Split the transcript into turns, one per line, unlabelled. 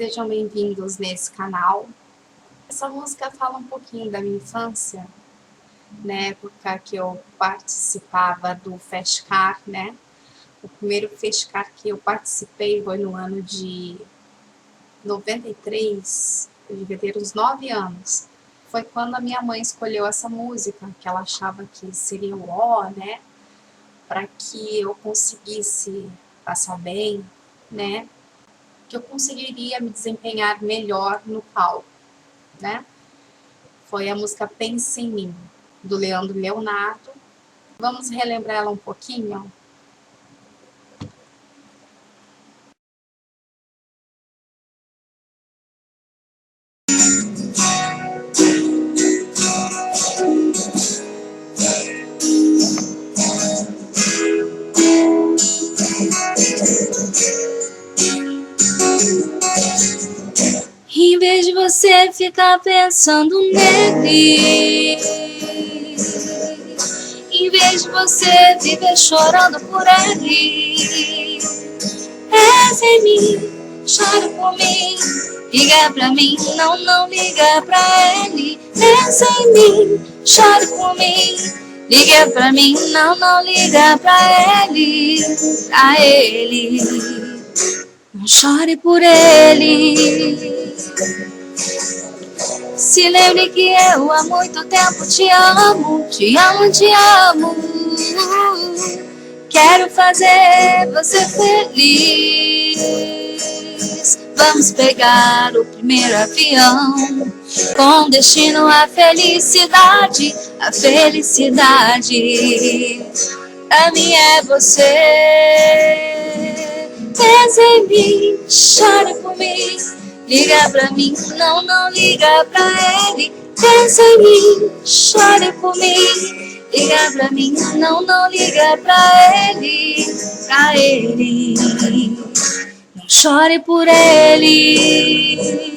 Sejam bem-vindos nesse canal. Essa música fala um pouquinho da minha infância, na época que eu participava do FESCAR, né? O primeiro FESCAR que eu participei foi no ano de 93, eu devia ter uns 9 anos. Foi quando a minha mãe escolheu essa música, que ela achava que seria o ó, né? Para que eu conseguisse passar bem, né? Que eu conseguiria me desempenhar melhor no palco, né? Foi a música Pensa em Mim, do Leandro Leonardo. Vamos relembrar ela um pouquinho?
Em vez de você ficar pensando nele, em vez de você viver chorando por ele, pensa em mim, chora por mim, liga pra mim, não liga pra ele. Pensa em mim, chora por mim, liga pra mim, não liga pra ele, não chore por ele. Se lembre que eu há muito tempo te amo, te amo, te amo. Quero fazer você feliz. Vamos pegar o primeiro avião, com destino à felicidade, a felicidade. A minha é você. Pensa em mim, chore por mim, liga pra mim, não liga pra ele. Pensa em mim, chore por mim, liga pra mim, não liga pra ele, não chore por ele.